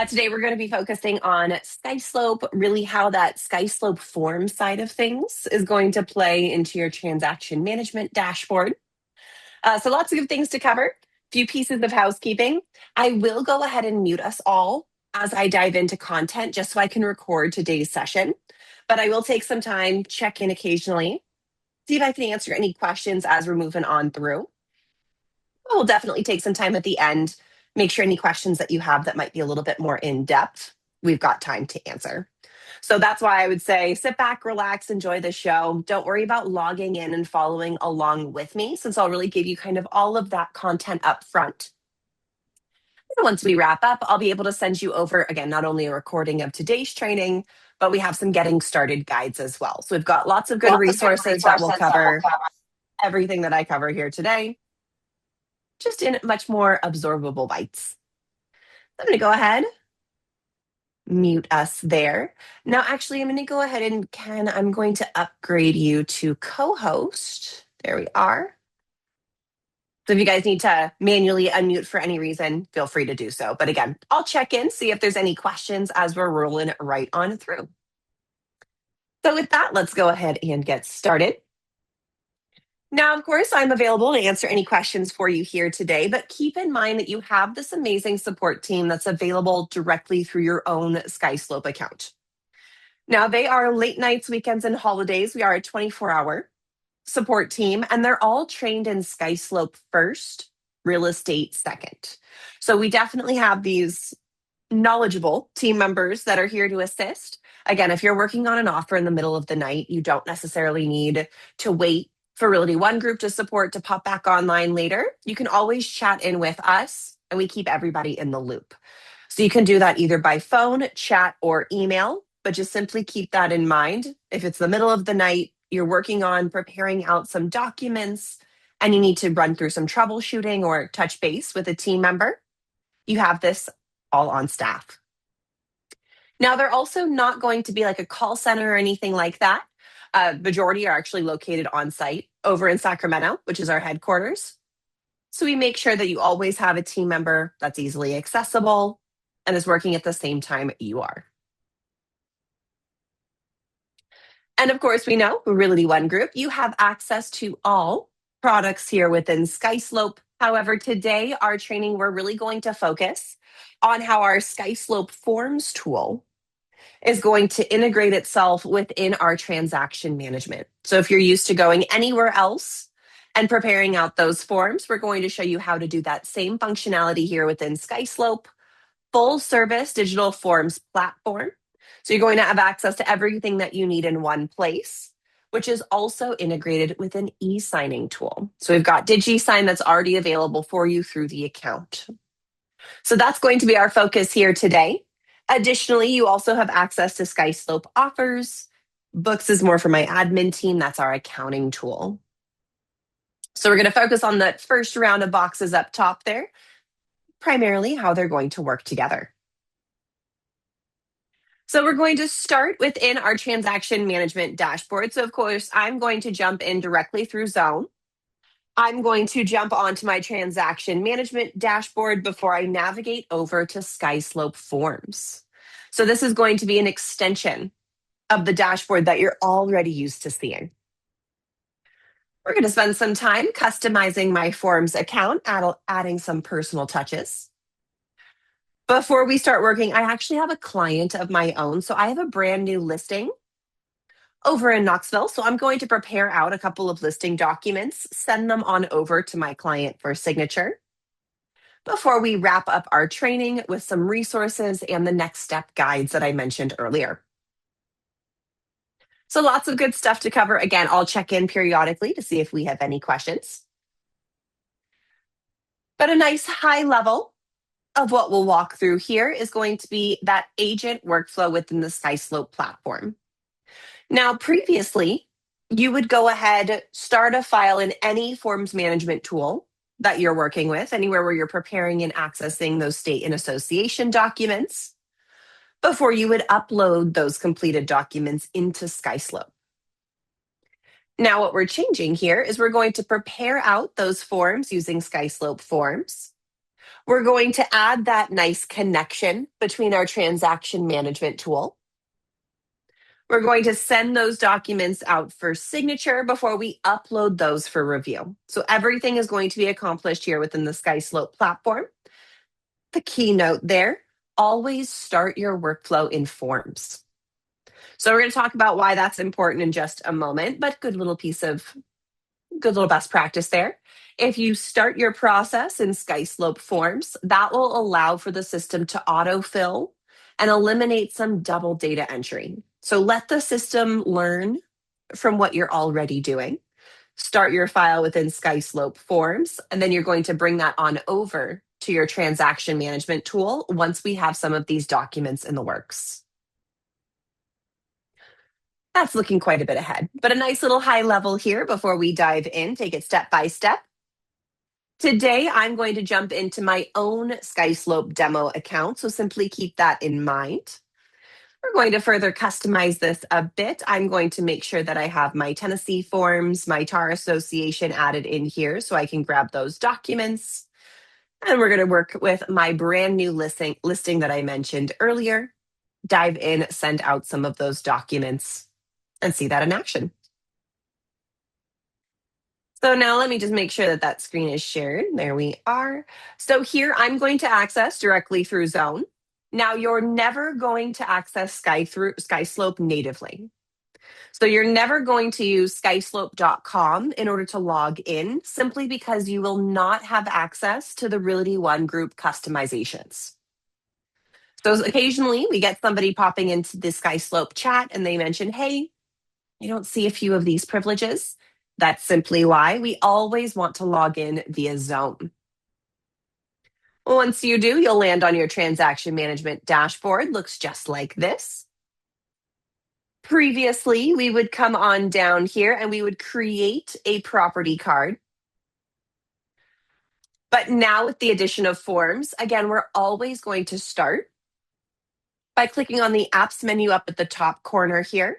Today, we're going to be focusing on SkySlope, really how that SkySlope form side of things is going to play into your transaction management dashboard. So lots of good things to cover. A few pieces of housekeeping. I will go ahead and mute us all as I dive into content just so I can record today's session. But I will take some time, check in occasionally, see if I can answer any questions as we're moving on through. We'll definitely take some time at the end, make sure any questions that you have that might be a little bit more in depth, we've got time to answer. So that's why I would say sit back, relax, enjoy the show. Don't worry about logging in and following along with me, since I'll really give you kind of all of that content up front. And once we wrap up, I'll be able to send you over, again, not only a recording of today's training, but we have some getting started guides as well. So we've got lots of good resources that will cover everything that I cover here today, just in much more absorbable bites. I'm going to go ahead, mute us there. Now, actually, I'm going to go ahead and I'm going to upgrade you to co-host. There we are. So if you guys need to manually unmute for any reason, feel free to do so. But again, I'll check in, see if there's any questions as we're rolling right on through. So with that, let's go ahead and get started. Now, of course, I'm available to answer any questions for you here today, but keep in mind that you have this amazing support team that's available directly through your own SkySlope account. Now, they are late nights, weekends, and holidays. We are a 24-hour support team, and they're all trained in SkySlope first, real estate second. So we definitely have these knowledgeable team members that are here to assist. Again, if you're working on an offer in the middle of the night, you don't necessarily need to wait for Realty One Group to support to pop back online later. You can always chat in with us, and we keep everybody in the loop. So you can do that either by phone, chat, or email, but just simply keep that in mind. If it's the middle of the night, you're working on preparing out some documents, and you need to run through some troubleshooting or touch base with a team member, you have this all on staff. Now, they're also not going to be like a call center or anything like that. Majority are actually located on site over in Sacramento, which is our headquarters. So we make sure that you always have a team member that's easily accessible and is working at the same time you are. And of course, we know Realty One Group, you have access to all products here within SkySlope. However, today, our training, we're really going to focus on how our SkySlope Forms tool is going to integrate itself within our transaction management. So if you're used to going anywhere else and preparing out those forms, we're going to show you how to do that same functionality here within SkySlope, full service digital forms platform. So you're going to have access to everything that you need in one place, which is also integrated with an e-signing tool. So we've got DigiSign that's already available for you through the account. So that's going to be our focus here today. Additionally, you also have access to SkySlope offers. Books is more for my admin team. That's our accounting tool. So we're going to focus on the first round of boxes up top there, primarily how they're going to work together. So we're going to start within our transaction management dashboard. So of course, I'm going to jump in directly through Zone. I'm going to jump onto my transaction management dashboard before I navigate over to SkySlope Forms. So this is going to be an extension of the dashboard that you're already used to seeing. We're going to spend some time customizing my Forms account, adding some personal touches. Before we start working, I actually have a client of my own. So I have a brand new listing over in Knoxville. So I'm going to prepare out a couple of listing documents, send them on over to my client for signature before we wrap up our training with some resources and the next step guides that I mentioned earlier. So lots of good stuff to cover. Again, I'll check in periodically to see if we have any questions. But a nice high level of what we'll walk through here is going to be that agent workflow within the SkySlope platform. Now, previously, you would go ahead, start a file in any forms management tool that you're working with, anywhere where you're preparing and accessing those state and association documents, before you would upload those completed documents into SkySlope. Now, what we're changing here is we're going to prepare out those forms using SkySlope Forms. We're going to add that nice connection between our transaction management tool. We're going to send those documents out for signature before we upload those for review. So everything is going to be accomplished here within the SkySlope platform. The keynote there, always start your workflow in forms. So we're going to talk about why that's important in just a moment, but good little best practice there. If you start your process in SkySlope forms, that will allow for the system to autofill and eliminate some double data entry. So let the system learn from what you're already doing. Start your file within SkySlope forms, and then you're going to bring that on over to your transaction management tool once we have some of these documents in the works. That's looking quite a bit ahead, but a nice little high level here before we dive in, take it step by step. Today, I'm going to jump into my own SkySlope demo account, so simply keep that in mind. We're going to further customize this a bit. I'm going to make sure that I have my Tennessee forms, my TAR Association added in here so I can grab those documents. And we're going to work with my brand new listing that I mentioned earlier, dive in, send out some of those documents, and see that in action. So now let me just make sure that that screen is shared. There we are. So here I'm going to access directly through Zone. Now you're never going to access SkySlope natively. So you're never going to use skyslope.com in order to log in, simply because you will not have access to the Realty One group customizations. So occasionally we get somebody popping into the SkySlope chat and they mention, hey, I don't see a few of these privileges. That's simply why we always want to log in via Zone. Once you do, you'll land on your transaction management dashboard. Looks just like this. Previously, we would come on down here and we would create a property card. But now with the addition of forms, again, we're always going to start by clicking on the apps menu up at the top corner here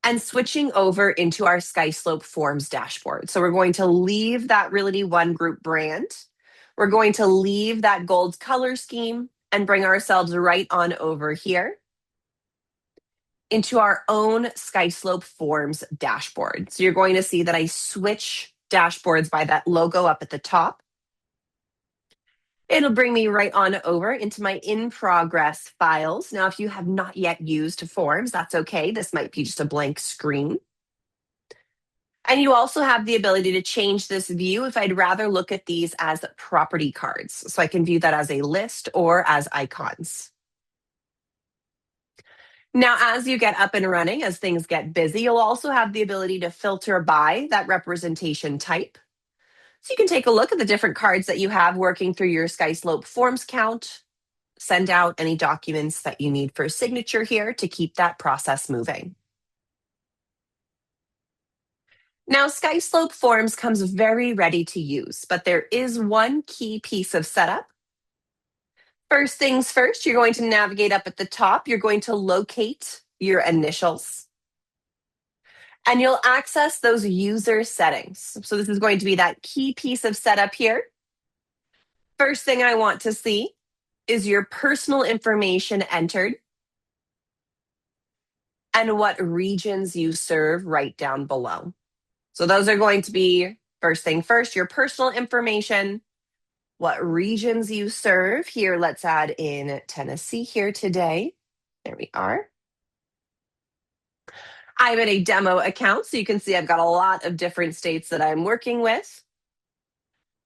and switching over into our SkySlope Forms dashboard. So we're going to leave that Realty One Group brand. We're going to leave that gold color scheme and bring ourselves right on over here into our own SkySlope Forms dashboard. So you're going to see that I switch dashboards by that logo up at the top. It'll bring me right on over into my in progress files. Now, if you have not yet used forms, that's okay. This might be just a blank screen. And you also have the ability to change this view if I'd rather look at these as property cards. So I can view that as a list or as icons. Now, as you get up and running, as things get busy, you'll also have the ability to filter by that representation type. So you can take a look at the different cards that you have working through your SkySlope forms count, send out any documents that you need for signature here to keep that process moving. Now, SkySlope Forms comes very ready to use, but there is one key piece of setup. First things first, you're going to navigate up at the top. You're going to locate your initials. And you'll access those user settings. So this is going to be that key piece of setup here. First thing I want to see is your personal information entered and what regions you serve right down below. So those are going to be, first thing first, your personal information, what regions you serve. Here, let's add in Tennessee here today. There we are. I'm in a demo account, so you can see I've got a lot of different states that I'm working with.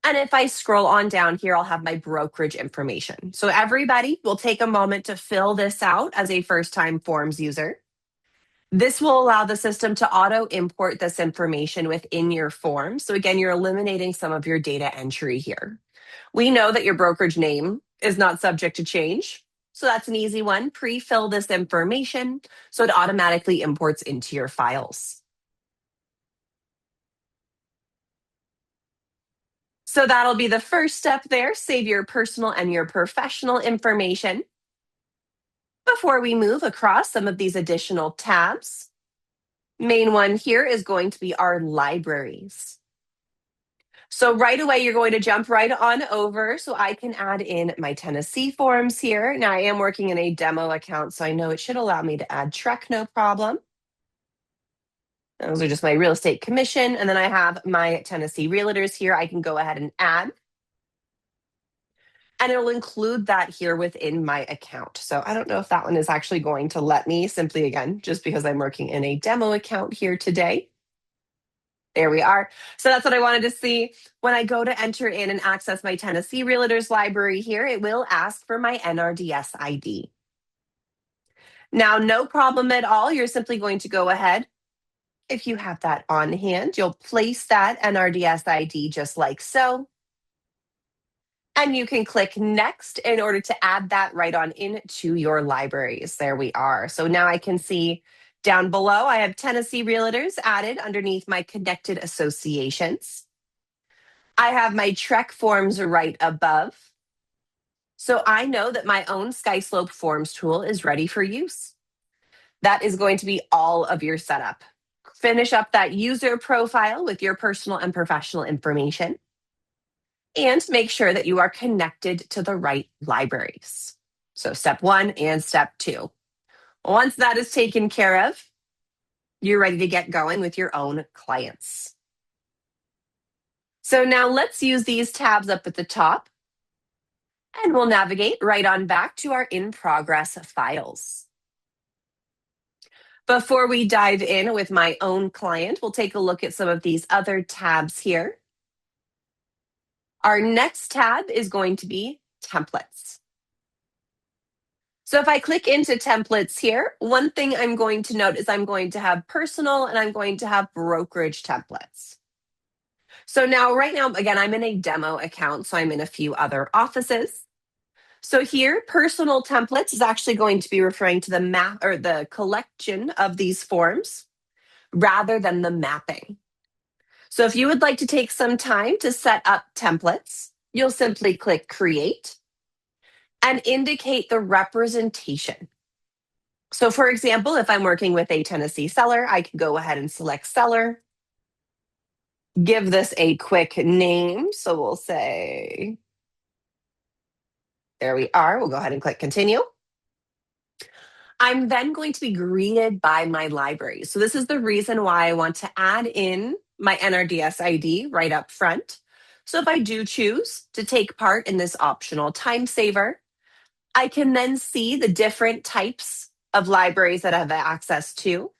And if I scroll on down here, I'll have my brokerage information. So everybody will take a moment to fill this out as a first-time forms user. This will allow the system to auto import this information within your form. So again, you're eliminating some of your data entry here. We know that your brokerage name is not subject to change. So that's an easy one. Pre-fill this information so it automatically imports into your files. So that'll be the first step there. Save your personal and your professional information. Before we move across some of these additional tabs, main one here is going to be our libraries. So right away, you're going to jump right on over so I can add in my Tennessee forms here. Now I am working in a demo account, so I know it should allow me to add Trek, no problem. Those are just my real estate commission. And then I have my Tennessee realtors here. I can go ahead and add. And it'll include that here within my account. So I don't know if that one is actually going to let me, simply again, just because I'm working in a demo account here today. There we are. So that's what I wanted to see. When I go to enter in and access my Tennessee Realtors library here, it will ask for my NRDS ID. Now, no problem at all. You're simply going to go ahead. If you have that on hand, you'll place that NRDS ID just like so. And you can click next in order to add that right on into your libraries. There we are. So now I can see down below, I have Tennessee Realtors added underneath my connected associations. I have my Trek forms right above. So I know that my own SkySlope forms tool is ready for use. That is going to be all of your setup. Finish up that user profile with your personal and professional information. And make sure that you are connected to the right libraries. So step 1 and step 2. Once that is taken care of, you're ready to get going with your own clients. So now let's use these tabs up at the top, and we'll navigate right on back to our in-progress files. Before we dive in with my own client, we'll take a look at some of these other tabs here. Our next tab is going to be templates. So if I click into templates here, one thing I'm going to note is I'm going to have personal and I'm going to have brokerage templates. So now, right now, again, I'm in a demo account, so I'm in a few other offices. So here, personal templates is actually going to be referring to the map or the collection of these forms rather than the mapping. So if you would like to take some time to set up templates, you'll simply click create and indicate the representation. So for example, if I'm working with a Tennessee seller, I can go ahead and select seller, give this a quick name. So we'll say, there we are. We'll go ahead and click continue. I'm then going to be greeted by my library. So this is the reason why I want to add in my NRDS ID right up front. So if I do choose to take part in this optional time saver, I can then see the different types of libraries that I have access to.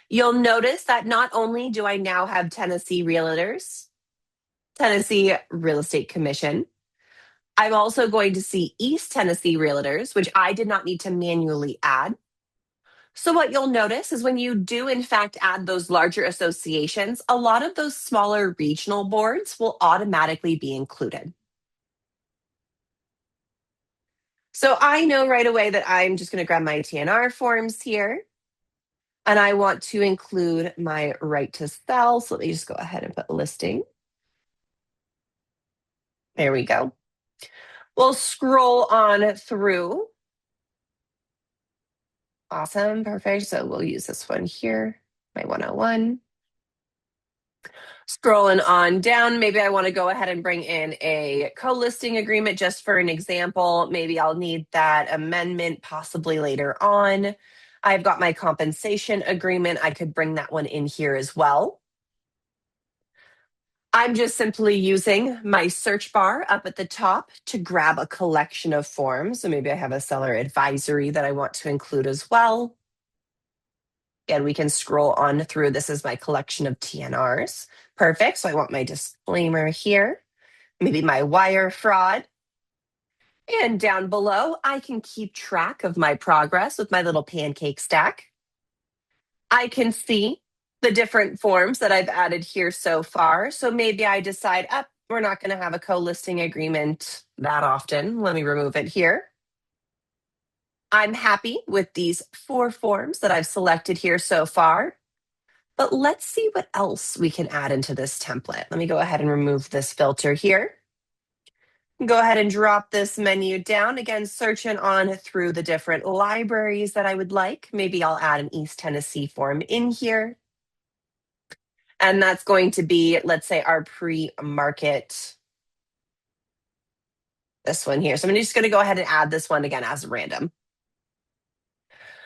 You'll notice that not only do I now have Tennessee Realtors, Tennessee Real Estate Commission, I'm also going to see East Tennessee Realtors, which I did not need to manually add. So what you'll notice is when you do in fact add those larger associations, a lot of those smaller regional boards will automatically be included. So I know right away that I'm just going to grab my TNR forms here. And I want to include my right to sell. So let me just go ahead and put listing. There we go. We'll scroll on through. Awesome, perfect. So we'll use this one here, my 101. Scrolling on down, maybe I want to go ahead and bring in a co-listing agreement just for an example. Maybe I'll need that amendment possibly later on. I've got my compensation agreement. I could bring that one in here as well. I'm just simply using my search bar up at the top to grab a collection of forms. So maybe I have a seller advisory that I want to include as well. Again, we can scroll on through. This is my collection of TNRs. Perfect. So I want my disclaimer here, maybe my wire fraud. And down below, I can keep track of my progress with my little pancake stack. I can see the different forms that I've added here so far. So maybe I decide, we're not going to have a co-listing agreement that often. Let me remove it here. I'm happy with these 4 forms that I've selected here so far. But let's see what else we can add into this template. Let me go ahead and remove this filter here. Go ahead and drop this menu down. Again, searching on through the different libraries that I would like. Maybe I'll add an East Tennessee form in here. And that's going to be, let's say, our pre-market, this one here. So I'm just going to go ahead and add this one again as random.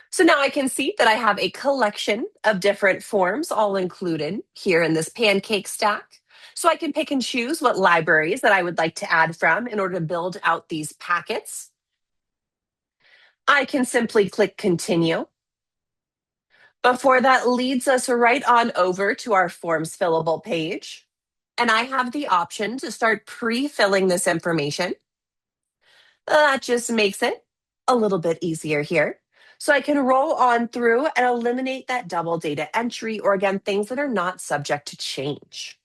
So now I can see that I have a collection of different forms all included here in this pancake stack. So I can pick and choose what libraries that I would like to add from in order to build out these packets. I can simply click continue. Before that leads us right on over to our forms fillable page. And I have the option to start pre-filling this information. That just makes it a little bit easier here. So I can roll on through and eliminate that double data entry, or again, things that are not subject to change.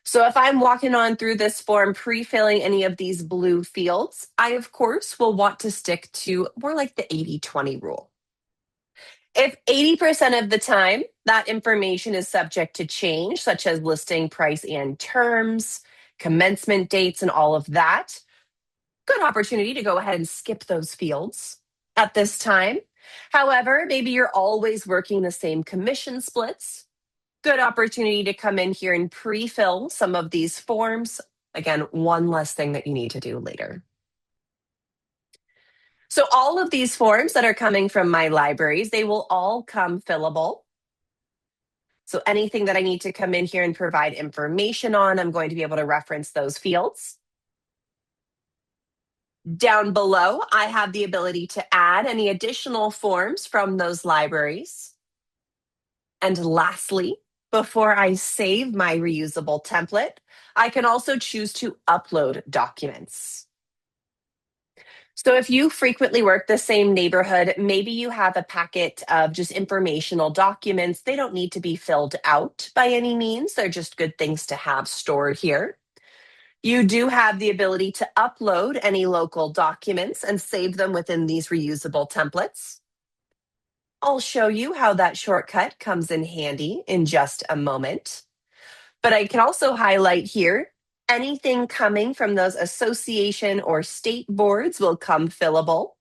So if I'm walking on through this form, pre-filling any of these blue fields, I, of course, will want to stick to more like the 80-20 rule. If 80% of the time that information is subject to change, such as listing price and terms, commencement dates, and all of that, good opportunity to go ahead and skip those fields at this time. However, maybe you're always working the same commission splits. Good opportunity to come in here and pre-fill some of these forms. Again, one less thing that you need to do later. So all of these forms that are coming from my libraries, they will all come fillable. So anything that I need to come in here and provide information on, I'm going to be able to reference those fields. Down below, I have the ability to add any additional forms from those libraries. And lastly, before I save my reusable template, I can also choose to upload documents. So if you frequently work the same neighborhood, maybe you have a packet of just informational documents. They don't need to be filled out by any means. They're just good things to have stored here. You do have the ability to upload any local documents and save them within these reusable templates. I'll show you how that shortcut comes in handy in just a moment. But I can also highlight here, anything coming from those association or state boards will come fillable.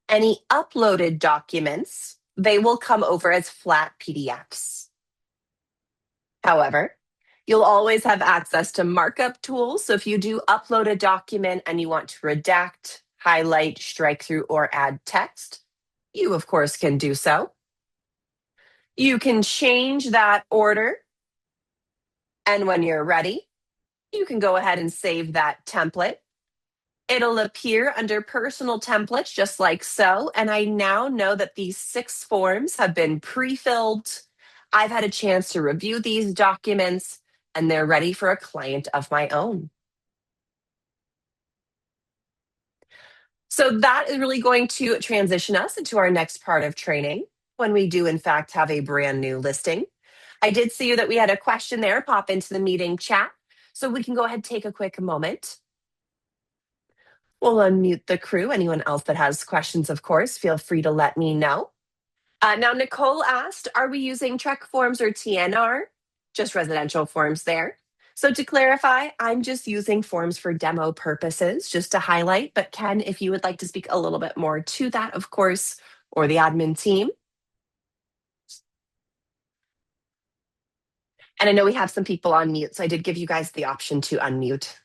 Any uploaded documents, they will come over as flat PDFs. However, you'll always have access to markup tools. So if you do upload a document and you want to redact, highlight, strike through, or add text, you of course can do so. You can change that order. And when you're ready, you can go ahead and save that template. It'll appear under personal templates just like so. And I now know that these 6 forms have been pre-filled. I've had a chance to review these documents and they're ready for a client of my own. So that is really going to transition us into our next part of training when we do in fact have a brand new listing. I did see that we had a question there pop into the meeting chat. So we can go ahead and take a quick moment. We'll unmute the crew. Anyone else that has questions, of course, feel free to let me know. Now, Nicole asked, are we using Trek forms or TNR? Just residential forms there. So to clarify, I'm just using forms for demo purposes, just to highlight. But Ken, if you would like to speak a little bit more to that, of course, or the admin team. And I know we have some people on mute, so I did give you guys the option to unmute.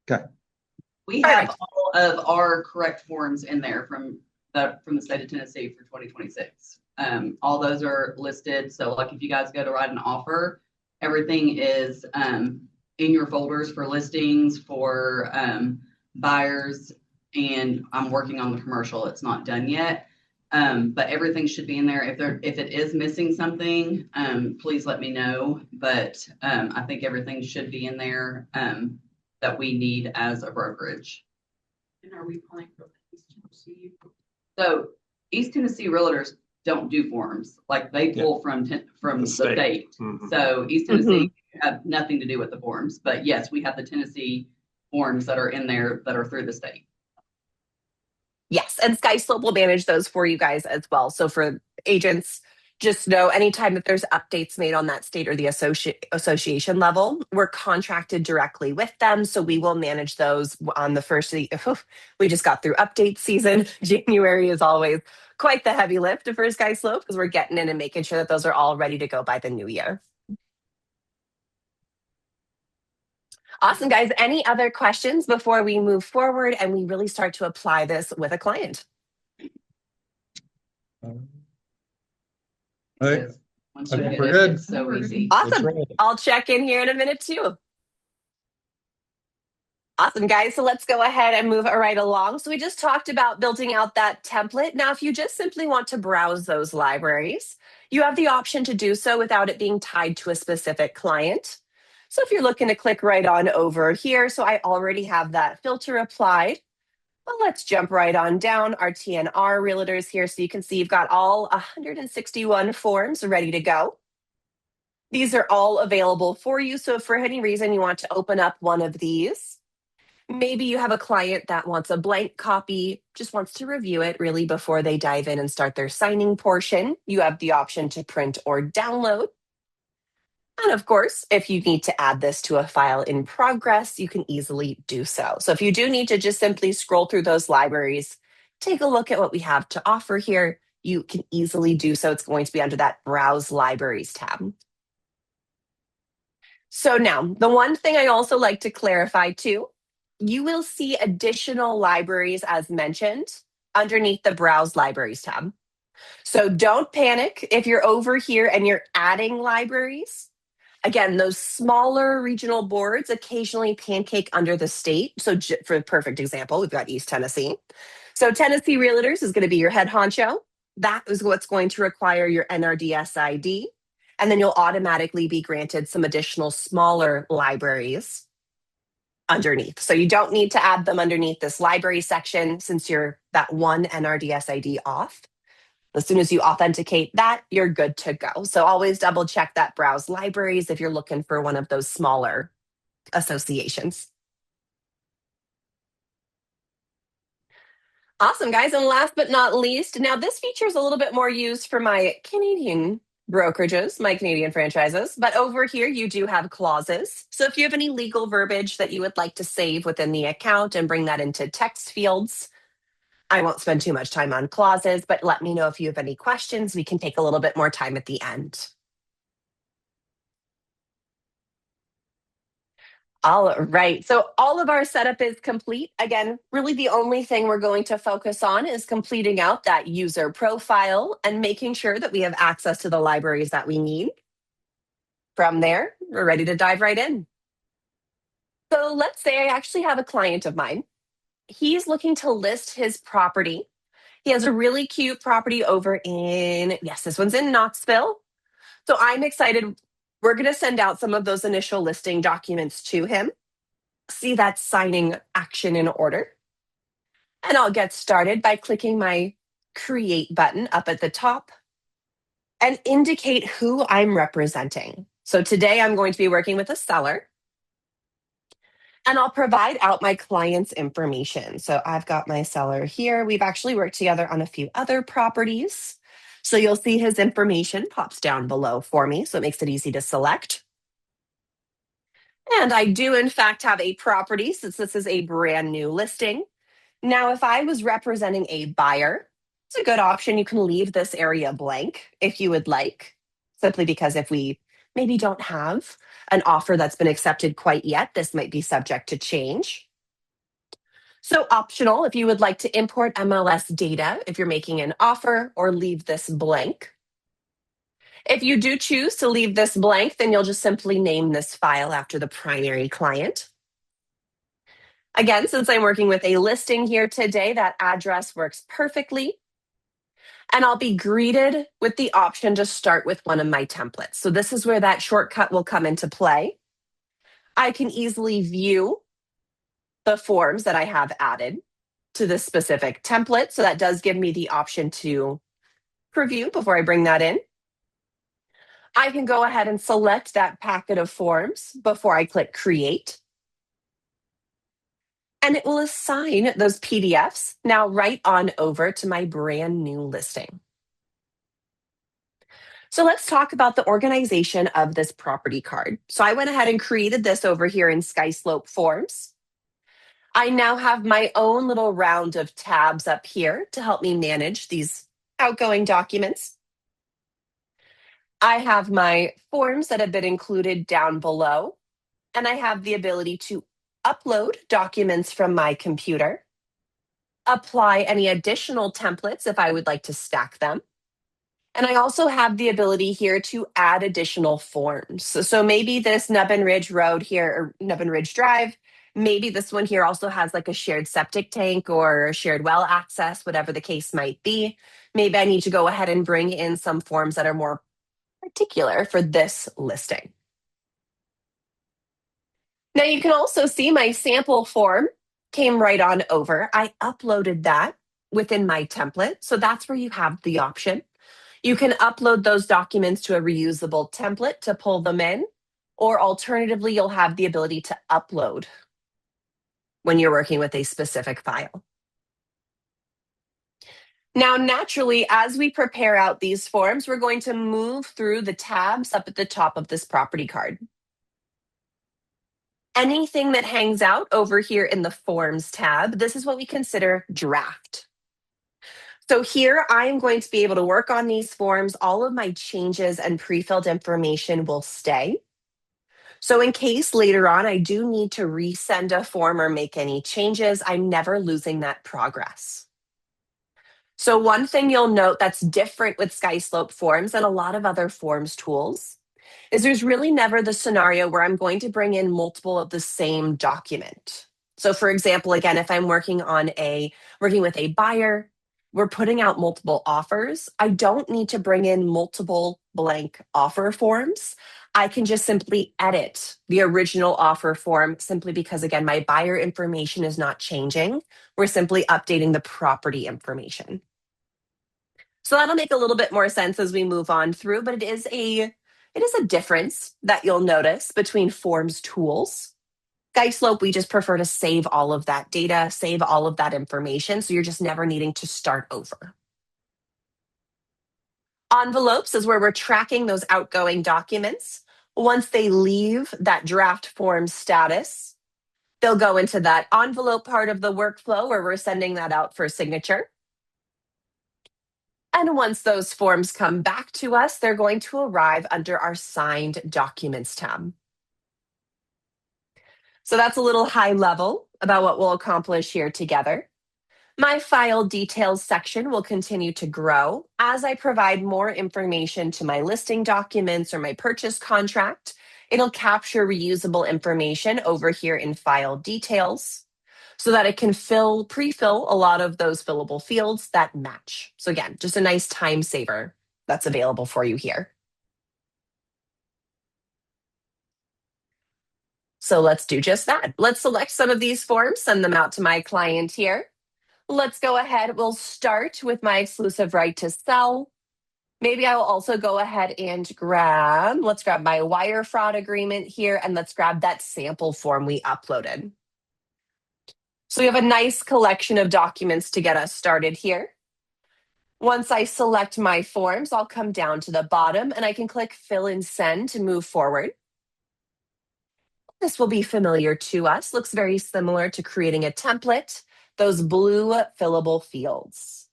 Okay. We have all of our correct forms in there from the state of Tennessee for 2026. All those are listed. So like if you guys go to write an offer, everything is in your folders for listings, for buyers, and I'm working on the commercial. It's not done yet. But everything should be in there. If it is missing something, please let me know. But I think everything should be in there that we need as a brokerage. And are we pulling from East Tennessee? So East Tennessee realtors don't do forms. Like they pull from the state. Mm-hmm. So East Tennessee have nothing to do with the forms. But yes, we have the Tennessee forms that are in there that are through the state. Yes, and SkySlope will manage those for you guys as well. So for agents, Just know anytime that there's updates made on that state or the association level, we're contracted directly with them. So we will manage those on the first of the, we just got through update season. January is always quite the heavy lift for SkySlope because we're getting in and making sure that those are all ready to go by the new year. Awesome, guys. Any other questions before we move forward and we really start to apply this with a client? Because once you get We're it, good. it's so easy. Awesome. right. I'll check in here in a minute too. Awesome, guys. So let's go ahead and move it right along. So we just talked about building out that template. Now, if you just simply want to browse those libraries, you have the option to do so without it being tied to a specific client. So if you're looking to click right on over here, so I already have that filter applied. Well, let's jump right on down our TNR realtors here. So you can see you've got all 161 forms ready to go. These are all available for you. So if for any reason you want to open up one of these, maybe you have a client that wants a blank copy, just wants to review it really before they dive in and start their signing portion, you have the option to print or download. And of course, if you need to add this to a file in progress, you can easily do so. So if you do need to just simply scroll through those libraries, take a look at what we have to offer here, you can easily do so. It's going to be under that Browse Libraries tab. So now, the one thing I also like to clarify too, you will see additional libraries as mentioned underneath the Browse Libraries tab. So don't panic if you're over here and you're adding libraries. Again, those smaller regional boards occasionally pancake under the state. So for a perfect example, we've got East Tennessee. So Tennessee Realtors is going to be your head honcho. That is what's going to require your NRDS ID. And then you'll automatically be granted some additional smaller libraries underneath. So you don't need to add them underneath this library section since you're that one NRDS ID off. As soon as you authenticate that, you're good to go. So always double check that Browse Libraries if you're looking for one of those smaller associations. Awesome, guys. And last but not least, now this feature is a little bit more used for my Canadian brokerages, my Canadian franchises, but over here you do have clauses. So if you have any legal verbiage that you would like to save within the account and bring that into text fields, I won't spend too much time on clauses, but let me know if you have any questions. We can take a little bit more time at the end. All right, so all of our setup is complete. Again, really the only thing we're going to focus on is completing out that user profile and making sure that we have access to the libraries that we need. From there, we're ready to dive right in. So let's say I actually have a client of mine. He's looking to list his property. He has a really cute property over in, yes, this one's in Knoxville. So I'm excited. We're going to send out some of those initial listing documents to him. See that signing action in order. And I'll get started by clicking my create button up at the top and indicate who I'm representing. So today I'm going to be working with a seller. And I'll provide out my client's information. So I've got my seller here. We've actually worked together on a few other properties. So you'll see his information pops down below for me. So it makes it easy to select. And I do, in fact, have a property since this is a brand new listing. Now, if I was representing a buyer, it's a good option. You can leave this area blank if you would like, simply because if we maybe don't have an offer that's been accepted quite yet, this might be subject to change. So optional if you would like to import MLS data if you're making an offer or leave this blank. If you do choose to leave this blank, then you'll just simply name this file after the primary client. Again, since I'm working with a listing here today, that address works perfectly. And I'll be greeted with the option to start with one of my templates. So this is where that shortcut will come into play. I can easily view the forms that I have added to this specific template. So that does give me the option to preview before I bring that in. I can go ahead and select that packet of forms before I click create. And it will assign those PDFs now right on over to my brand new listing. So let's talk about the organization of this property card. So I went ahead and created this over here in SkySlope Forms. I now have my own little round of tabs up here to help me manage these outgoing documents. I have my forms that have been included down below, and I have the ability to upload documents from my computer, apply any additional templates if I would like to stack them. And I also have the ability here to add additional forms. So maybe this Nubbin Ridge Road here, or Nubbin Ridge Drive, maybe this one here also has like a shared septic tank or a shared well access, whatever the case might be. Maybe I need to go ahead and bring in some forms that are more particular for this listing. Now you can also see my sample form came right on over. I uploaded that within my template. So that's where you have the option. You can upload those documents to a reusable template to pull them in, or alternatively, you'll have the ability to upload when you're working with a specific file. Now, naturally, as we prepare out these forms, we're going to move through the tabs up at the top of this property card. Anything that hangs out over here in the Forms tab, this is what we consider draft. So here I am going to be able to work on these forms. All of my changes and pre-filled information will stay. So in case later on I do need to resend a form or make any changes, I'm never losing that progress. So one thing you'll note that's different with SkySlope Forms and a lot of other forms tools is there's really never the scenario where I'm going to bring in multiple of the same document. So for example, again, if I'm working with a buyer, we're putting out multiple offers. I don't need to bring in multiple blank offer forms. I can just simply edit the original offer form simply because, again, my buyer information is not changing. We're simply updating the property information. So that'll make a little bit more sense as we move on through, but it is a difference that you'll notice between forms tools. SkySlope, we just prefer to save all of that data, save all of that information, so you're just never needing to start over. Envelopes is where we're tracking those outgoing documents. Once they leave that draft form status, they'll go into that envelope part of the workflow where we're sending that out for signature. And once those forms come back to us, they're going to arrive under our Signed Documents tab. So that's a little high level about what we'll accomplish here together. My file details section will continue to grow as I provide more information to my listing documents or my purchase contract. It'll capture reusable information over here in file details so that it can pre-fill a lot of those fillable fields that match. So again, just a nice time saver that's available for you here. So let's do just that. Let's select some of these forms, send them out to my client here. Let's go ahead. We'll start with my exclusive right to sell. Maybe I will also go ahead and let's grab my wire fraud agreement here, and let's grab that sample form we uploaded. So we have a nice collection of documents to get us started here. Once I select my forms, I'll come down to the bottom and I can click Fill and Send to move forward. This will be familiar to us. Looks very similar to creating a template, those blue fillable fields.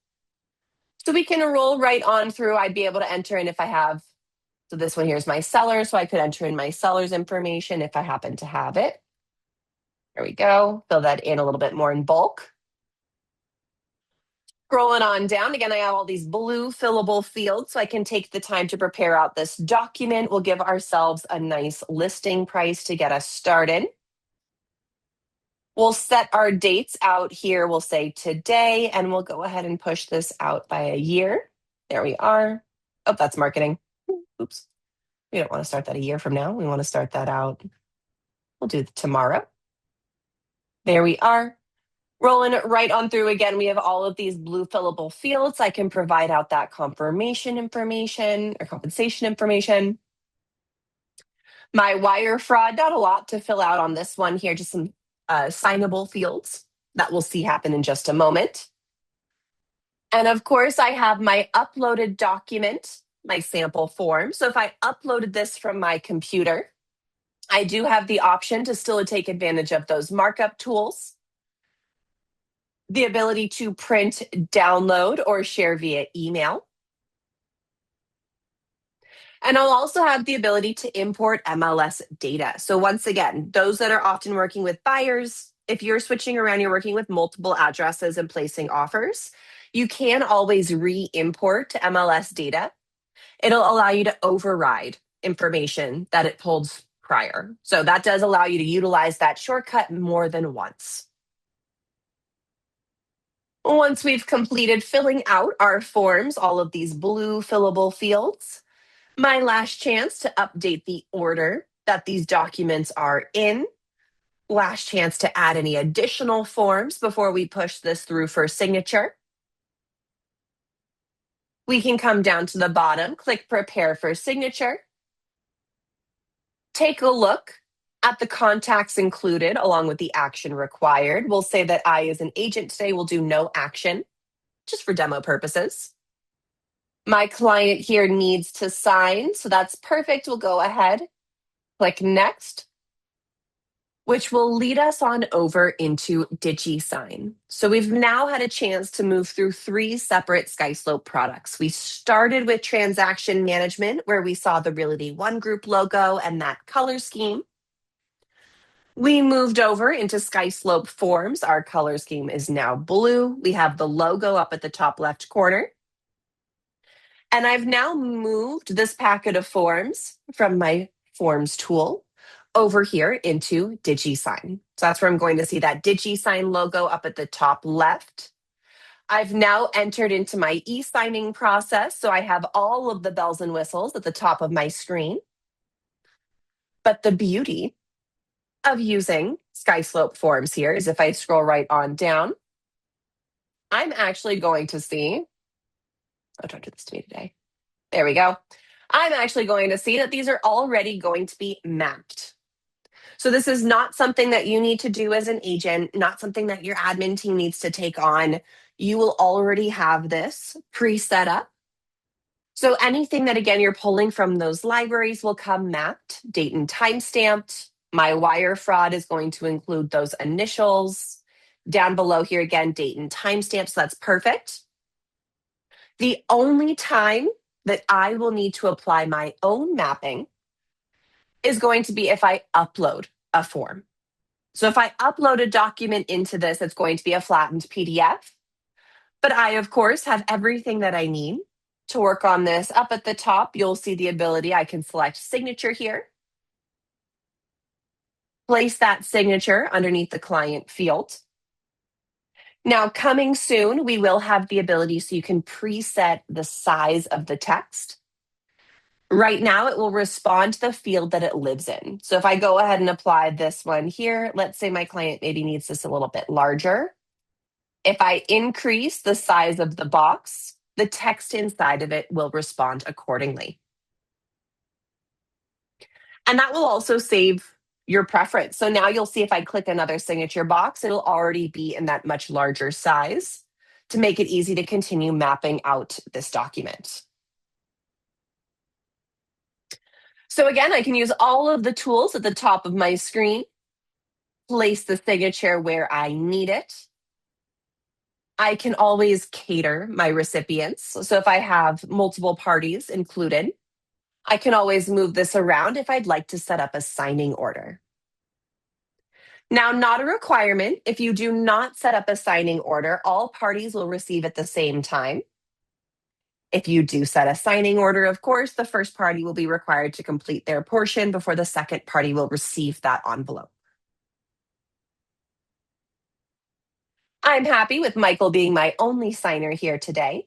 So we can roll right on through. I'd be able to enter in if I have, so this one here is my seller, so I could enter in my seller's information if I happen to have it. There we go. Fill that in a little bit more in bulk. Scrolling on down, again, I have all these blue fillable fields, so I can take the time to prepare out this document. We'll give ourselves a nice listing price to get us started. We'll set our dates out here. We'll say today, and we'll go ahead and push this out by a year. There we are. Oh, that's marketing. Oops. We don't want to start that a year from now. We want to start that out. We'll do tomorrow. There we are. Rolling it right on through again, we have all of these blue fillable fields. I can provide out that confirmation information or compensation information. My wire fraud, not a lot to fill out on this one here, just some signable fields that we'll see happen in just a moment. And of course, I have my uploaded document my sample form. So if I uploaded this from my computer, I do have the option to still take advantage of those markup tools, the ability to print, download, or share via email. And I'll also have the ability to import MLS data. So once again, those that are often working with buyers, if you're switching around, you're working with multiple addresses and placing offers, you can always re-import MLS data. It'll allow you to override information that it pulled prior. So that does allow you to utilize that shortcut more than once. Once we've completed filling out our forms, all of these blue fillable fields, my last chance to update the order that these documents are in. Last chance to add any additional forms before we push this through for signature. We can come down to the bottom, click prepare for signature. Take a look at the contacts included along with the action required. We'll say that I, as an agent today, will do no action, just for demo purposes. My client here needs to sign, so that's perfect. We'll go ahead, click next, which will lead us on over into DigiSign. So we've now had a chance to move through 3 separate SkySlope products. We started with transaction management, where we saw the Realty One Group logo and that color scheme. We moved over into SkySlope Forms. Our color scheme is now blue. We have the logo up at the top left corner. And I've now moved this packet of forms from my Forms tool over here into DigiSign. So that's where I'm going to see that DigiSign logo up at the top left. I've now entered into my e-signing process, so I have all of the bells and whistles at the top of my screen. But the beauty of using SkySlope Forms here is if I scroll right on down, I'm actually going to see, oh, don't do this to me today. There we go. I'm actually going to see that these are already going to be mapped. So this is not something that you need to do as an agent, not something that your admin team needs to take on. You will already have this pre-set up. So anything that, again, you're pulling from those libraries will come mapped, date and time stamped. My wire fraud is going to include those initials. Down below here, again, date and time stamp, so that's perfect. The only time that I will need to apply my own mapping is going to be if I upload a form. So if I upload a document into this, it's going to be a flattened PDF. But I, of course, have everything that I need to work on this. Up at the top, you'll see the ability. I can select signature here. Place that signature underneath the client field. Now, coming soon, we will have the ability so you can preset the size of the text. Right now, it will respond to the field that it lives in. So if I go ahead and apply this one here, let's say my client maybe needs this a little bit larger. If I increase the size of the box, the text inside of it will respond accordingly. And that will also save your preference. So now you'll see if I click another signature box, it'll already be in that much larger size to make it easy to continue mapping out this document. So again, I can use all of the tools at the top of my screen, place the signature where I need it. I can always cater my recipients. So if I have multiple parties included, I can always move this around if I'd like to set up a signing order. Now, not a requirement. If you do not set up a signing order, all parties will receive at the same time. If you do set a signing order, of course, the first party will be required to complete their portion before the second party will receive that envelope. I'm happy with Michael being my only signer here today.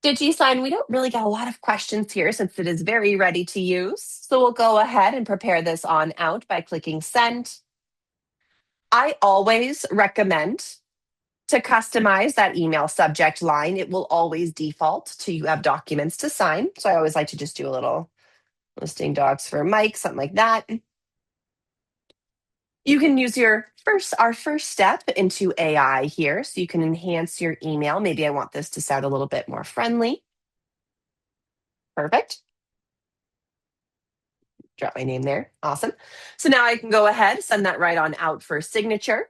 DigiSign, we don't really get a lot of questions here since it is very ready to use. So we'll go ahead and prepare this on out by clicking send. I always recommend to customize that email subject line. It will always default to you have documents to sign. So I always like to just do a little listing docs for Mike, something like that. You can use our first step into AI here. So you can enhance your email. Maybe I want this to sound a little bit more friendly. Perfect. Drop my name there. Awesome. So now I can go ahead, send that right on out for signature.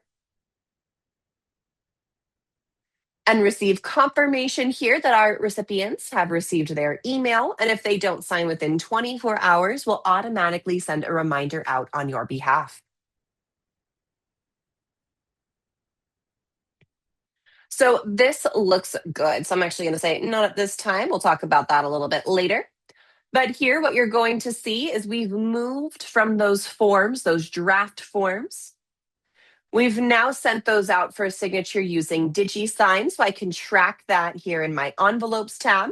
And receive confirmation here that our recipients have received their email. And if they don't sign within 24 hours, we'll automatically send a reminder out on your behalf. So this looks good. So I'm actually going to say not at this time. We'll talk about that a little bit later. But here, what you're going to see is we've moved from those forms, those draft forms. We've now sent those out for a signature using DigiSign, so I can track that here in my envelopes tab.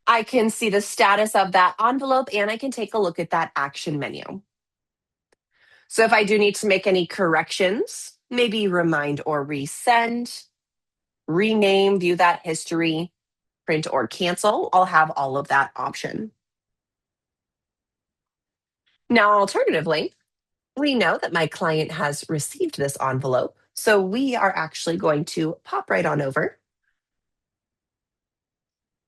I can see the status of that envelope and I can take a look at that action menu. So if I do need to make any corrections, maybe remind or resend, rename, view that history, print or cancel, I'll have all of that option. Now, alternatively, we know that my client has received this envelope, so we are actually going to pop right on over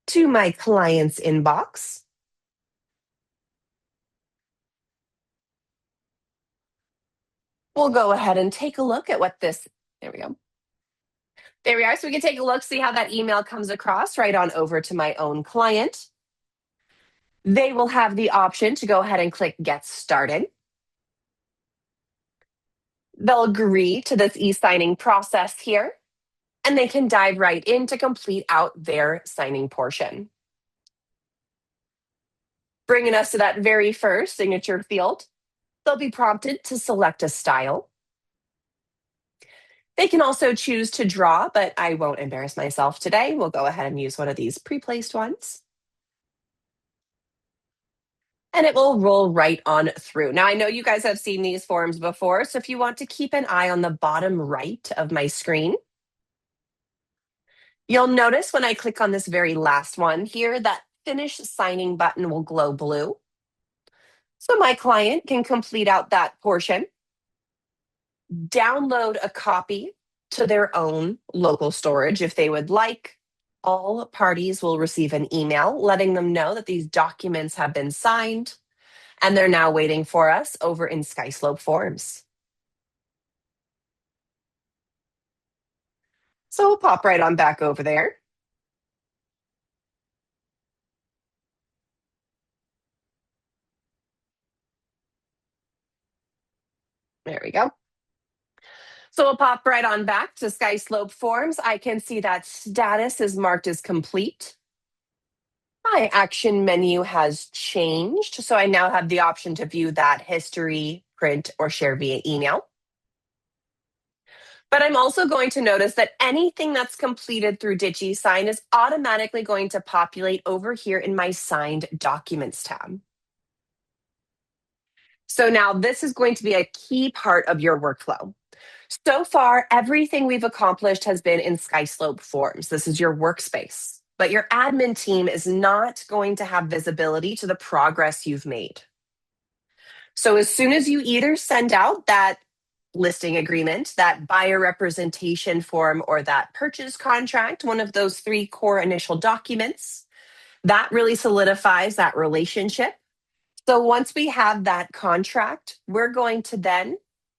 to my client's inbox. We'll go ahead and take a look at what this, there we go. There we are. So we can take a look, see how that email comes across right on over to my own client. They will have the option to go ahead and click Get Started. They'll agree to this e-signing process here, and they can dive right in to complete out their signing portion. Bringing us to that very first signature field, they'll be prompted to select a style. They can also choose to draw, but I won't embarrass myself today. We'll go ahead and use one of these pre-placed ones. And it will roll right on through. Now, I know you guys have seen these forms before, so if you want to keep an eye on the bottom right of my screen, you'll notice when I click on this very last one here, that Finish Signing button will glow blue. So my client can complete out that portion, download a copy to their own local storage if they would like. All parties will receive an email letting them know that these documents have been signed and they're now waiting for us over in SkySlope Forms. So we'll pop right on back over there. There we go. So we'll pop right on back to SkySlope Forms. I can see that status is marked as complete. My action menu has changed, so I now have the option to view that history, print, or share via email. But I'm also going to notice that anything that's completed through DigiSign is automatically going to populate over here in my Signed Documents tab. So now this is going to be a key part of your workflow. So far, everything we've accomplished has been in SkySlope Forms. This is your workspace. But your admin team is not going to have visibility to the progress you've made. So as soon as you either send out that listing agreement, that buyer representation form, or that purchase contract, one of those three core initial documents, that really solidifies that relationship. So once we have that contract, we're going to then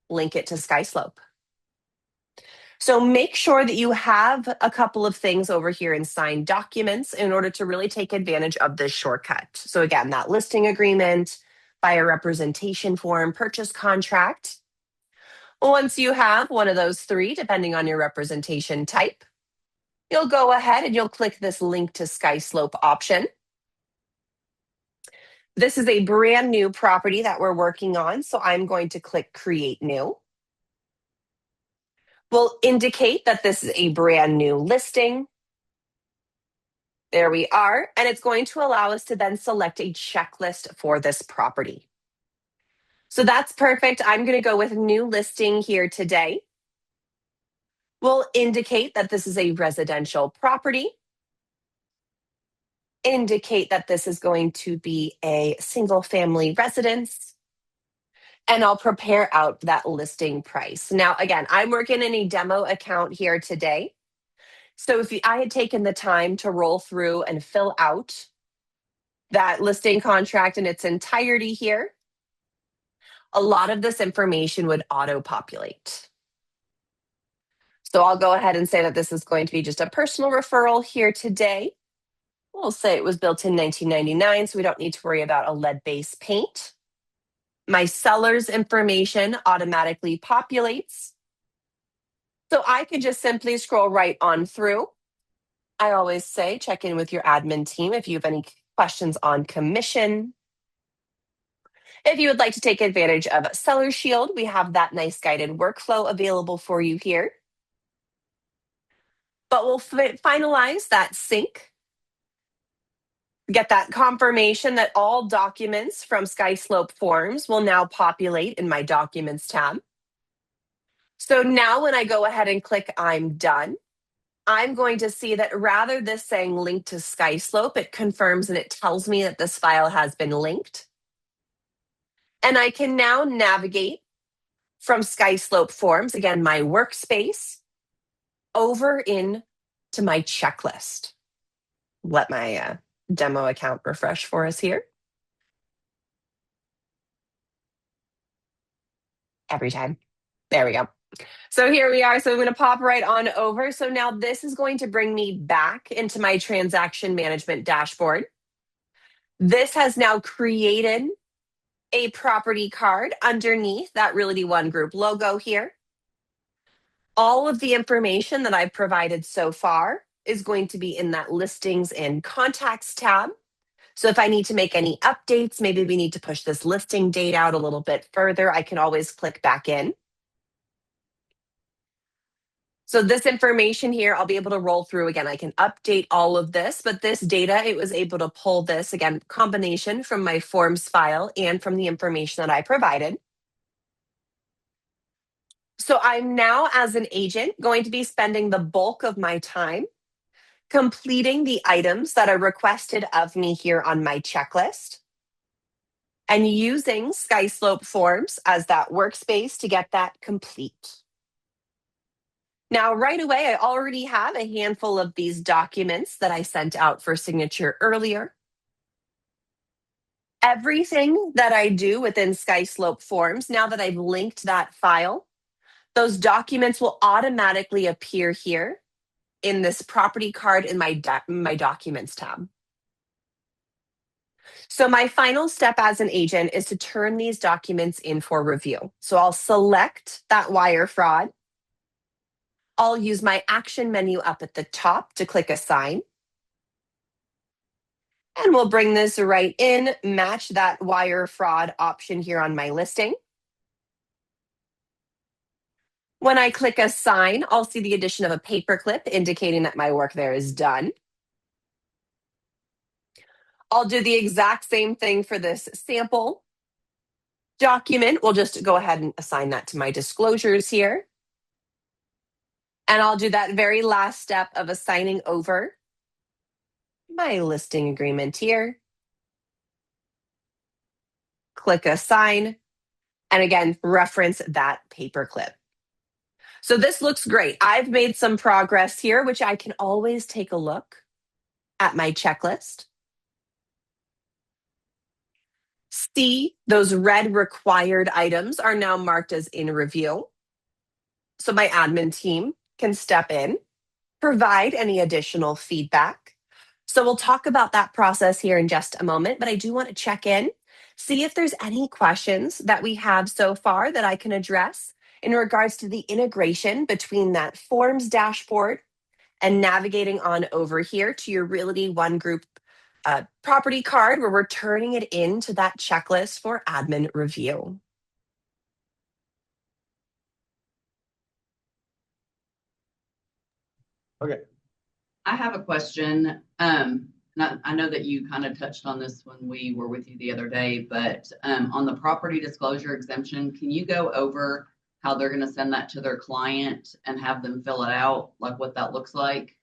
link it to SkySlope. So make sure that you have a couple of things over here in signed documents in order to really take advantage of this shortcut. So again, that listing agreement, buyer representation form, purchase contract. Once you have one of those three, depending on your representation type, you'll go ahead and you'll click this link to SkySlope option. This is a brand new property that we're working on, so I'm going to click Create New. We'll indicate that this is a brand new listing. There we are, and it's going to allow us to then select a checklist for this property. So that's perfect. I'm going to go with new listing here today. We'll indicate that this is a residential property. Indicate that this is going to be a single family residence. And I'll prepare out that listing price. Now, again, I'm working in a demo account here today. So if I had taken the time to roll through and fill out that listing contract in its entirety here, a lot of this information would auto-populate. So I'll go ahead and say that this is going to be just a personal referral here today. We'll say it was built in 1999, so we don't need to worry about a lead-based paint. My seller's information automatically populates. So I could just simply scroll right on through. I always say check in with your admin team if you have any questions on commission. If you would like to take advantage of Seller Shield, we have that nice guided workflow available for you here. But we'll finalize that sync, get that confirmation that all documents from SkySlope Forms will now populate in my Documents tab. So now when I go ahead and click I'm done, I'm going to see that rather this saying link to SkySlope, it confirms and it tells me that this file has been linked. And I can now navigate from SkySlope Forms, again, my workspace, over in to my checklist. Let my demo account refresh for us here. Every time. There we go. So here we are. So I'm going to pop right on over. So now this is going to bring me back into my transaction management dashboard. This has now created a property card underneath that Realty One Group logo here. All of the information that I've provided so far is going to be in that listings and contacts tab. So if I need to make any updates, maybe we need to push this listing date out a little bit further, I can always click back in. So this information here, I'll be able to roll through again. I can update all of this, but this data, it was able to pull this, again, combination from my forms file and from the information that I provided. So I'm now, as an agent, going to be spending the bulk of my time completing the items that are requested of me here on my checklist and using SkySlope Forms as that workspace to get that complete. Now, right away, I already have a handful of these documents that I sent out for signature earlier. Everything that I do within SkySlope Forms, now that I've linked that file, those documents will automatically appear here in this property card in my Documents tab. So my final step as an agent is to turn these documents in for review. So I'll select that wire fraud. I'll use my action menu up at the top to click Assign. And we'll bring this right in, match that wire fraud option here on my listing. When I click Assign, I'll see the addition of a paperclip indicating that my work there is done. I'll do the exact same thing for this sample document. We'll just go ahead and assign that to my disclosures here. And I'll do that very last step of assigning over my listing agreement here. Click Assign, and again, reference that paperclip. So this looks great. I've made some progress here, which I can always take a look at my checklist. See, those red required items are now marked as in review. So my admin team can step in, provide any additional feedback. So we'll talk about that process here in just a moment, but I do want to check in, see if there's any questions that we have so far that I can address in regards to the integration between that forms dashboard and navigating on over here to your Realty One Group property card, where we're turning it into that checklist for admin review. Okay. I have a question. I know that you kind of touched on this when we were with you the other day, but on the property disclosure exemption, can you go over how they're going to send that to their client and have them fill it out, like what that looks like?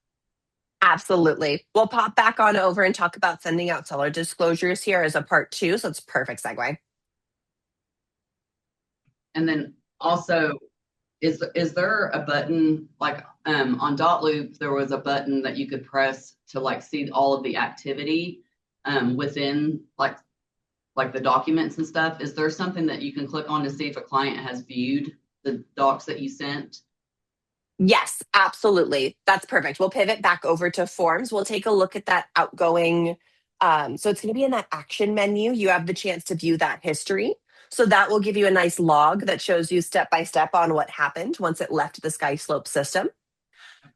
Absolutely. We'll pop back on over and talk about sending out seller disclosures here as a part 2. So it's a perfect segue. And then also, is there a button, like on Dot Loop, there was a button that you could press to like see all of the activity. within like the documents and stuff. Is there something that you can click on to see if a client has viewed the docs that you sent? Yes, absolutely. That's perfect. We'll pivot back over to forms. We'll take a look at that outgoing. So it's going to be in that action menu. You have the chance to view that history. So that will give you a nice log that shows you step by step on what happened once it left the SkySlope system.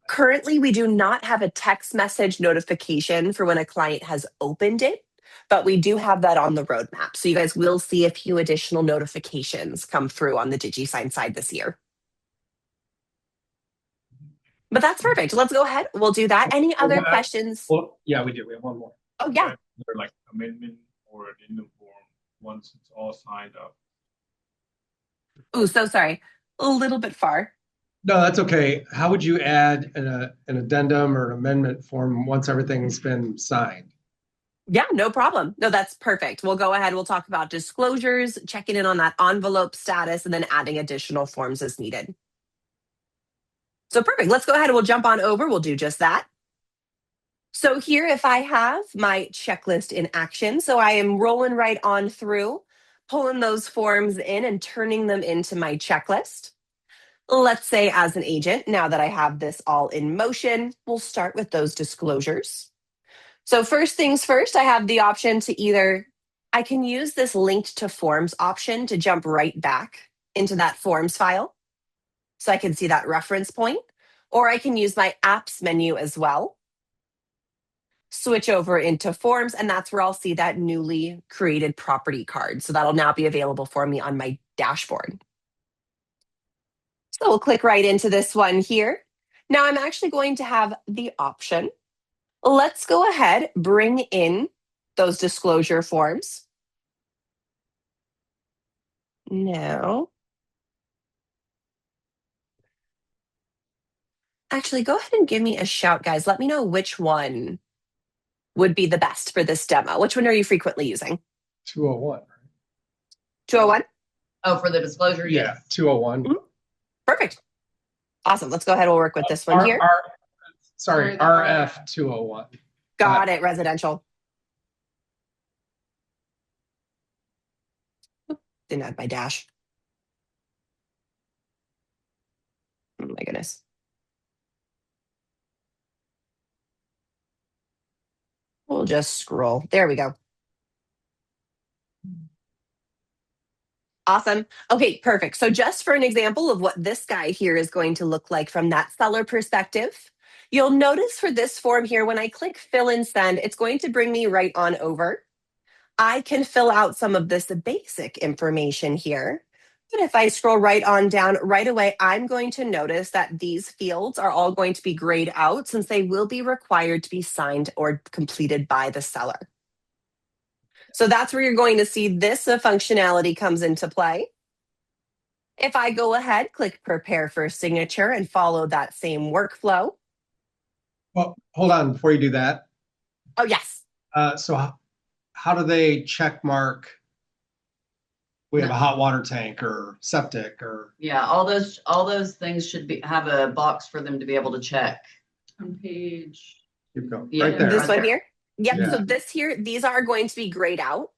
Currently, we do not have a text message notification for when a client has opened it, but we do have that on the roadmap. So you guys will see a few additional notifications come through on the DigiSign side this year. But that's perfect. Let's go ahead. We'll do that. Any other questions? Well, yeah, we do. We have one more. Oh, yeah. They're like amendment or addendum form once it's all signed up. Oh, so sorry. A little bit far. No, that's okay. How would you add an addendum or an amendment form once everything's been signed? Yeah, no problem. No, that's perfect. We'll go ahead. We'll talk about disclosures, checking in on that envelope status, and then adding additional forms as needed. So perfect. Let's go ahead and we'll jump on over. We'll do just that. So here, if I have my checklist in action, so I am rolling right on through, pulling those forms in and turning them into my checklist. Let's say as an agent, now that I have this all in motion, we'll start with those disclosures. So first things first, I have the option to I can use this linked to forms option to jump right back into that forms file. So I can see that reference point, or I can use my apps menu as well. Switch over into forms, and that's where I'll see that newly created property card. So that'll now be available for me on my dashboard. So we'll click right into this one here. Now I'm actually going to have the option. Let's go ahead, bring in those disclosure forms. Now, actually, go ahead and give me a shout, guys. Let me know which one would be the best for this demo. Which one are you frequently using? 201. 201? Oh, for the disclosure? Yeah, Yes. 201. Perfect. Awesome. Let's go ahead. We'll work with this one here. Sorry, RF 201. Got it. Residential. Didn't add my dash. Oh my goodness. We'll just scroll. There we go. Awesome. Okay, perfect. So just for an example of what this guy here is going to look like from that seller perspective, you'll notice for this form here, when I click fill and send, it's going to bring me right on over. I can fill out some of this basic information here. But if I scroll right on down right away, I'm going to notice that these fields are all going to be grayed out since they will be required to be signed or completed by the seller. So that's where you're going to see this functionality comes into play. If I go ahead, click prepare for signature and follow that same workflow. Well, hold on before you do that. Oh, yes. So how do they check mark? We have a hot water tank or septic or. Yeah, all those things should have a box for them to be able to check. On page. Keep going. Yeah, Right there. This right one there. here. Yep. Yeah. So this here, these are going to be grayed out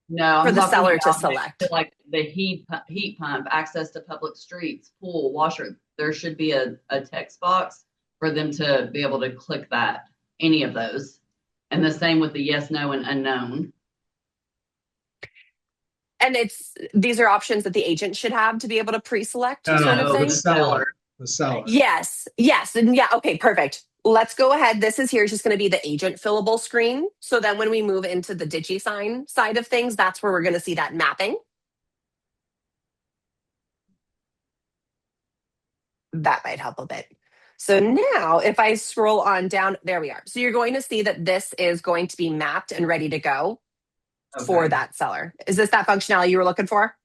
No, for I'm the talking seller to about select. like the heat pump, access to public streets, pool, washer. There should be a text box for them to be able to click that, any of those. And the same with the yes, no, and unknown. And these are options that the agent should have to be able to pre-select No, sort no, of the thing. seller. The seller. Yes. And yeah, okay, perfect. Let's go ahead. This is here is just going to be the agent fillable screen. So then when we move into the DigiSign side of things, that's where we're going to see that mapping. That might help a bit. So now if I scroll on down, there we are. So you're going to see that this is going to be mapped and ready to go for that seller. Is this that functionality you were looking for?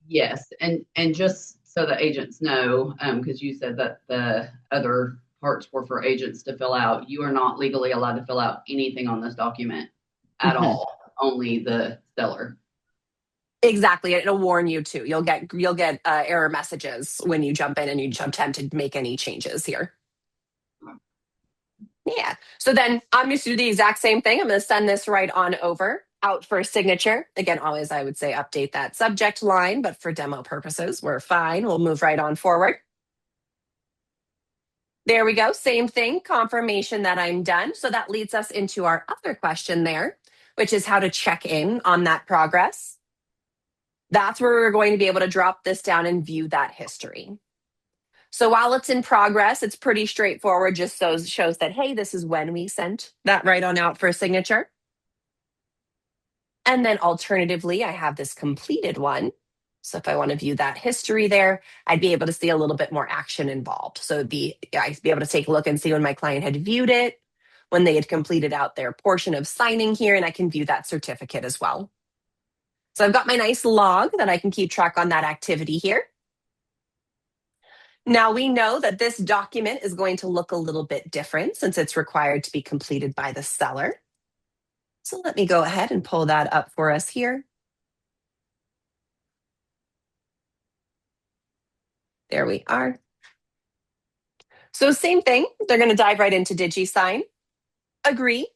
Yes, and just so the agents know, because you said that the other parts were for agents to fill out, you are not legally allowed to fill out anything on this document at all, only the seller. Exactly. It'll warn you too. You'll get error messages when you jump in and you attempt to make any changes here. Yeah. So then I'm just to do the exact same thing. I'm going to send this right on over out for signature. Again, always I would say update that subject line, but for demo purposes, we're fine. We'll move right on forward. There we go. Same thing, confirmation that I'm done. So that leads us into our other question there, which is how to check in on that progress. That's where we're going to be able to drop this down and view that history. So while it's in progress, it's pretty straightforward, just shows that, hey, this is when we sent that right on out for a signature. And then alternatively, I have this completed one. So if I want to view that history there, I'd be able to see a little bit more action involved. So I'd be able to take a look and see when my client had viewed it, when they had completed out their portion of signing here, and I can view that certificate as well. So I've got my nice log that I can keep track on that activity here. Now we know that this document is going to look a little bit different since it's required to be completed by the seller. So let me go ahead and pull that up for us here. There we are. So same thing, they're going to dive right into DigiSign. Agree.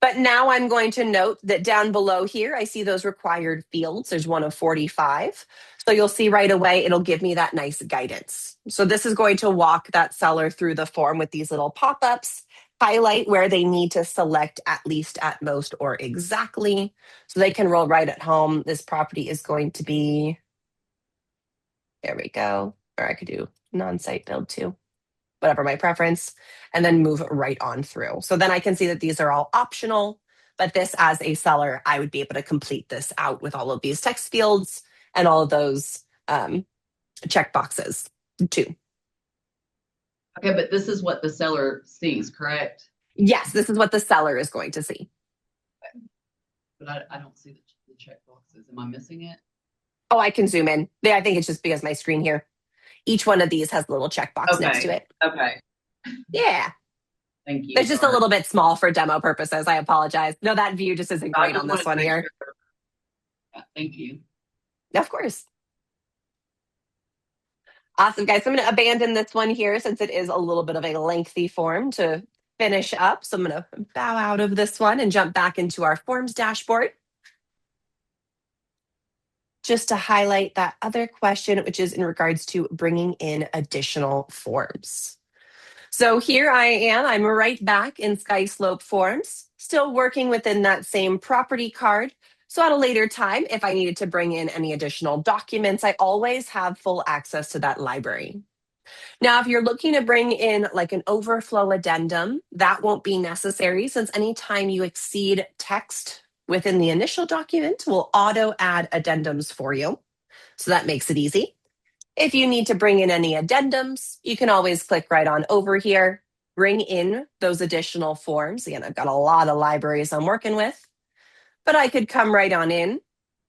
But now I'm going to note that down below here, I see those required fields. There's one of 45. So you'll see right away, it'll give me that nice guidance. So this is going to walk that seller through the form with these little pop-ups, highlight where they need to select at least, at most, or exactly. So they can roll right at home. This property is going to be, there we go. Or I could do non-site build too. Whatever my preference, and then move right on through. So then I can see that these are all optional, but this as a seller, I would be able to complete this out with all of these text fields and all of those check boxes too. Okay, but this is what the seller sees, correct? Yes, this is what the seller is going to see. But I don't see the check boxes. Am I missing it? Oh, I can zoom in. I think it's just because my screen here. Each one of these has a little checkbox next to it. Okay. Yeah. Thank you. It's just a little bit small for demo purposes. I apologize. No, that view just isn't great on this one here. Sure. Yeah, thank you. Of course. Awesome, guys. So I'm going to abandon this one here since it is a little bit of a lengthy form to finish up. So I'm going to bow out of this one and jump back into our forms dashboard. Just to highlight that other question, which is in regards to bringing in additional forms. So here I am. I'm right back in SkySlope Forms, still working within that same property card. So at a later time, if I needed to bring in any additional documents, I always have full access to that library. Now, if you're looking to bring in like an overflow addendum, that won't be necessary since anytime you exceed text within the initial document, will auto add addendums for you. So that makes it easy. If you need to bring in any addendums, you can always click right on over here, bring in those additional forms. Again, I've got a lot of libraries I'm working with, but I could come right on in,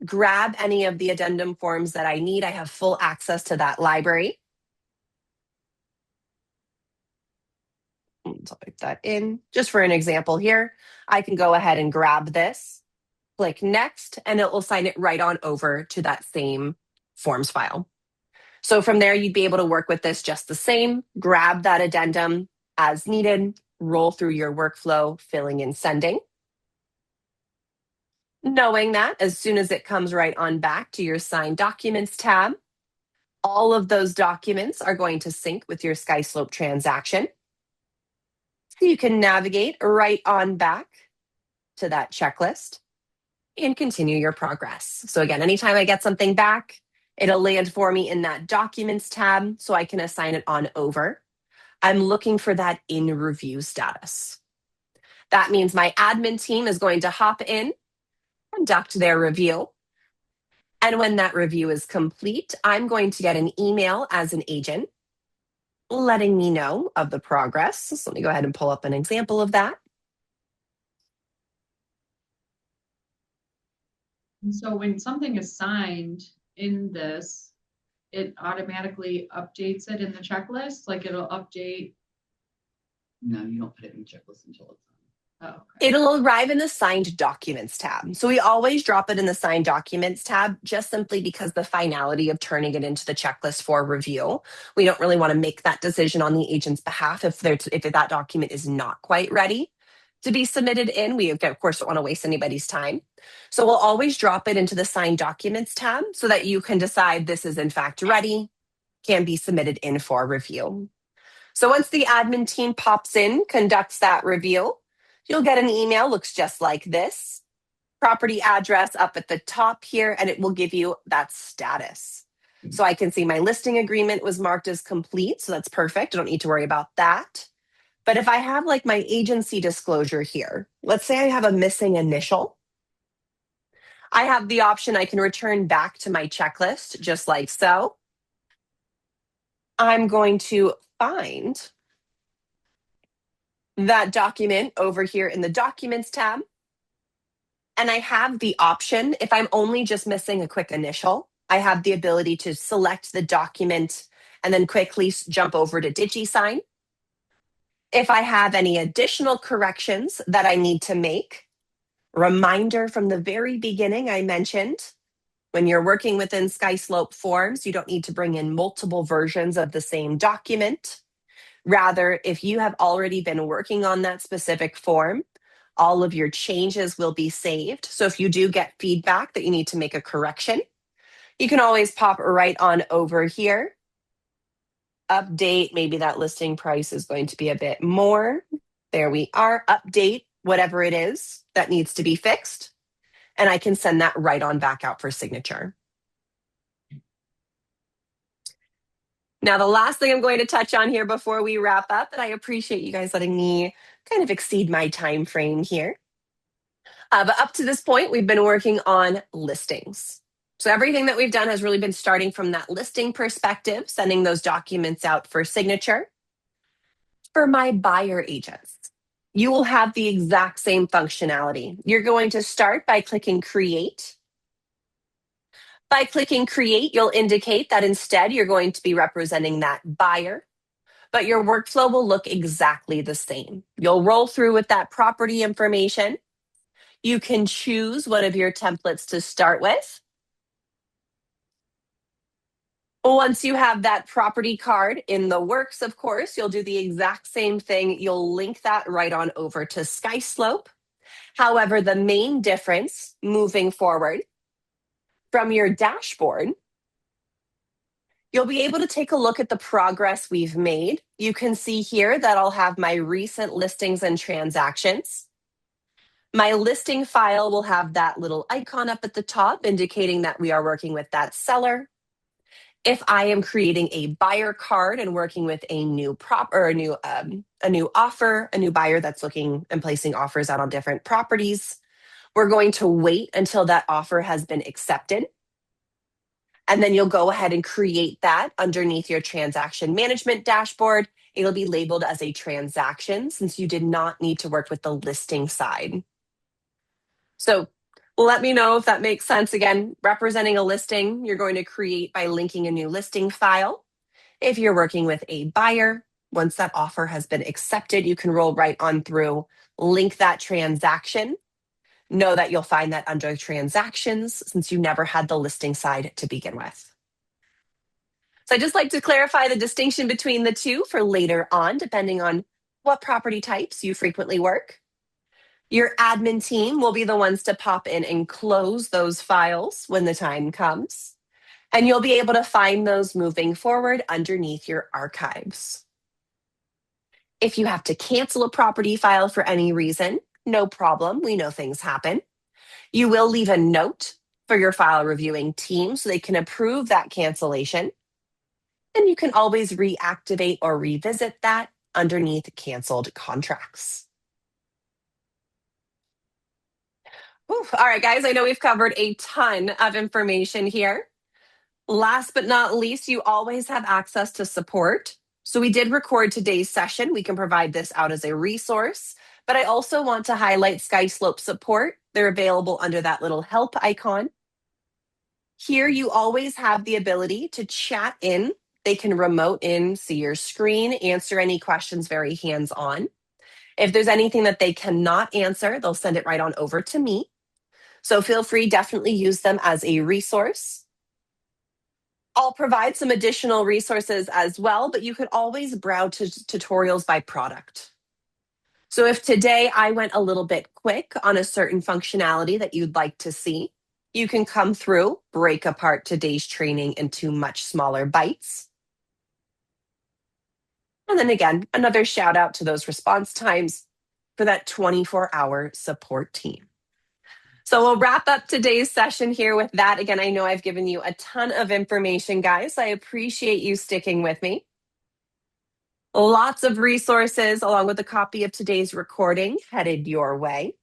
grab any of the addendum forms that I need. I have full access to that library. Type that in. Just for an example here, I can go ahead and grab this, click next, and it will sign it right on over to that same forms file. So from there, you'd be able to work with this just the same, grab that addendum as needed, roll through your workflow, filling and sending. Knowing that as soon as it comes right on back to your signed documents tab, all of those documents are going to sync with your SkySlope transaction. So you can navigate right on back to that checklist and continue your progress. So again, anytime I get something back, it'll land for me in that documents tab so I can assign it on over. I'm looking for that in review status. That means my admin team is going to hop in, conduct their review. And when that review is complete, I'm going to get an email as an agent letting me know of the progress. So let me go ahead and pull up an example of that. And so when something is signed in this, it automatically updates it in the checklist, like it'll update. No, you don't put it in the checklist until it's Oh, okay. It'll arrive in the signed documents tab. So we always drop it in the signed documents tab, just simply because the finality of turning it into the checklist for review. We don't really want to make that decision on the agent's behalf if that document is not quite ready to be submitted in. We, of course, don't want to waste anybody's time. So we'll always drop it into the signed documents tab so that you can decide this is in fact ready, can be submitted in for review. So once the admin team pops in, conducts that review, you'll get an email, looks just like this. Property address up at the top here, and it will give you that status. So I can see my listing agreement was marked as complete, so that's perfect. I don't need to worry about that. But if I have like my agency disclosure here, let's say I have a missing initial, I have the option I can return back to my checklist, just like so. I'm going to find that document over here in the documents tab. And I have the option, if I'm only just missing a quick initial, I have the ability to select the document and then quickly jump over to DigiSign. If I have any additional corrections that I need to make, reminder from the very beginning, I mentioned when you're working within SkySlope forms, you don't need to bring in multiple versions of the same document. Rather, if you have already been working on that specific form, all of your changes will be saved. So if you do get feedback that you need to make a correction, you can always pop right on over here. Update, maybe that listing price is going to be a bit more. There we are. Update whatever it is that needs to be fixed. And I can send that right on back out for signature. Now, the last thing I'm going to touch on here before we wrap up, and I appreciate you guys letting me kind of exceed my time frame here. But up to this point, we've been working on listings. So everything that we've done has really been starting from that listing perspective, sending those documents out for signature. For my buyer agents, you will have the exact same functionality. You're going to start by clicking Create. By clicking Create, you'll indicate that instead you're going to be representing that buyer, but your workflow will look exactly the same. You'll roll through with that property information. You can choose one of your templates to start with. Once you have that property card in the works, of course, you'll do the exact same thing. You'll link that right on over to SkySlope. However, the main difference moving forward from your dashboard, you'll be able to take a look at the progress we've made. You can see here that I'll have my recent listings and transactions. My listing file will have that little icon up at the top indicating that we are working with that seller. If I am creating a buyer card and working with a new a new offer, a new buyer that's looking and placing offers out on different properties, we're going to wait until that offer has been accepted. And then you'll go ahead and create that underneath your transaction management dashboard. It'll be labeled as a transaction since you did not need to work with the listing side. So let me know if that makes sense. Again, representing a listing, you're going to create by linking a new listing file. If you're working with a buyer, once that offer has been accepted, you can roll right on through, link that transaction. Know that you'll find that under transactions since you never had the listing side to begin with. So I'd just like to clarify the distinction between the two for later on, depending on what property types you frequently work. Your admin team will be the ones to pop in and close those files when the time comes. And you'll be able to find those moving forward underneath your archives. If you have to cancel a property file for any reason, no problem. We know things happen. You will leave a note for your file reviewing team so they can approve that cancellation. And you can always reactivate or revisit that underneath canceled contracts. All right, guys, I know we've covered a ton of information here. Last but not least, you always have access to support. So we did record today's session. We can provide this out as a resource, but I also want to highlight SkySlope support. They're available under that little help icon. Here, you always have the ability to chat in. They can remote in, see your screen, answer any questions very hands-on. If there's anything that they cannot answer, they'll send it right on over to me. So feel free, definitely use them as a resource. I'll provide some additional resources as well, but you could always browse tutorials by product. So if today I went a little bit quick on a certain functionality that you'd like to see, you can come through, break apart today's training into much smaller bites. And then again, another shout out to those response times for that 24-hour support team. So we'll wrap up today's session here with that. Again, I know I've given you a ton of information, guys. I appreciate you sticking with me. Lots of resources along with a copy of today's recording headed your way.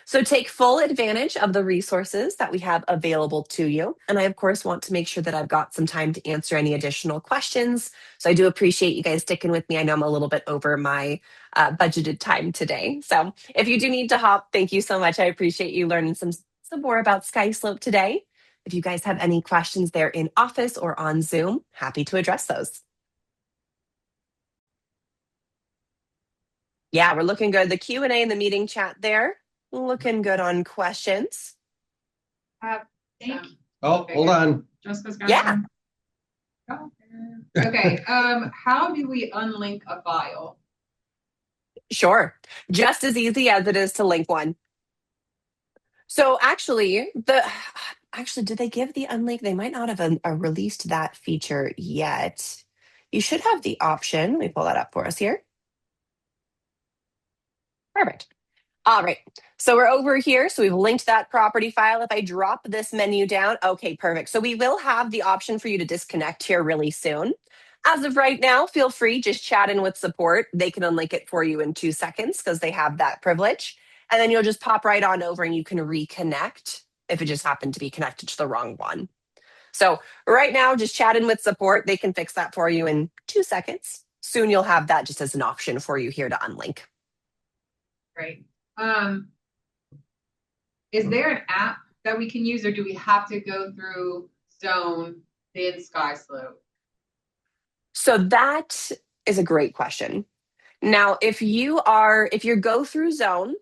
So take full advantage of the resources that we have available to you. And I, of course, want to make sure that I've got some time to answer any additional questions. So I do appreciate you guys sticking with me. I know I'm a little bit over my budgeted time today. So if you do need to hop, thank you so much. I appreciate you learning some more about SkySlope today. If you guys have any questions there in office or on Zoom, happy to address those. Yeah, we're looking good. The Q&A in the meeting chat there. Looking good on questions. Thank you. Oh, hold on. Jessica's got Yeah. some. Okay, how do we unlink a file? Sure. Just as easy as it is to link one. So actually, did they give the unlink? They might not have released that feature yet. You should have the option. Let me pull that up for us here. Perfect. All right. So we're over here. So we've linked that property file. If I drop this menu down, okay, perfect. So we will have the option for you to disconnect here really soon. As of right now, feel free, just chat in with support. They can unlink it for you in 2 seconds because they have that privilege. And then you'll just pop right on over and you can reconnect if it just happened to be connected to the wrong one. So right now, just chat in with support. They can fix that for you in 2 seconds. Soon you'll have that just as an option for you here to unlink. Great. Is there an app that we can use, or do we have to go through Zone, then SkySlope? So that is a great question. Now, if you go through Zone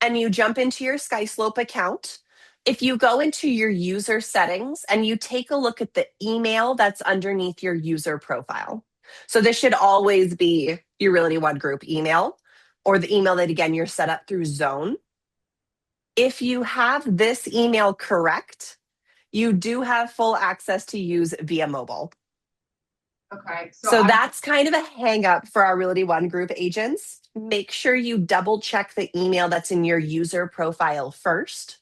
and you jump into your SkySlope account, if you go into your user settings and you take a look at the email that's underneath your user profile. So this should always be your Realty One Group email or the email that, again, you're set up through Zone. If you have this email correct, you do have full access to use via mobile. Okay. So that's kind of a hang up for our Realty One Group agents. Make sure you double check the email that's in your user profile first.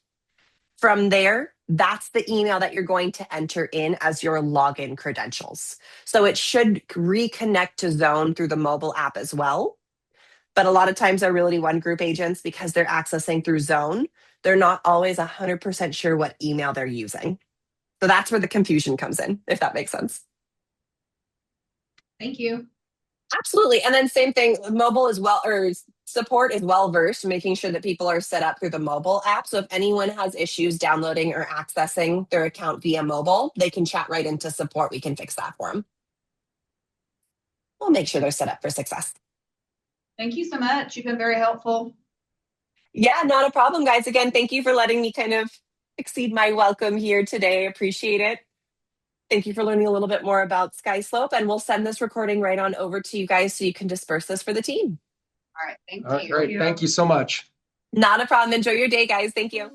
From there, that's the email that you're going to enter in as your login credentials. So it should reconnect to Zone through the mobile app as well. But a lot of times our Realty One Group agents, because they're accessing through Zone, they're not always 100% sure what email they're using. So that's where the confusion comes in, if that makes sense. Thank you. Absolutely. And then same thing, mobile as well, or support is well versed, making sure that people are set up through the mobile app. So if anyone has issues downloading or accessing their account via mobile, they can chat right into support. We can fix that for them. We'll make sure they're set up for success. Thank you so much. You've been very helpful. Yeah, not a problem, guys. Again, thank you for letting me kind of exceed my welcome here today. Appreciate it. Thank you for learning a little bit more about SkySlope, and we'll send this recording right on over to you guys so you can disperse this for the team. All right. Thank All right, you. great. Thank you so much. Not a problem. Enjoy your day, guys. Thank you.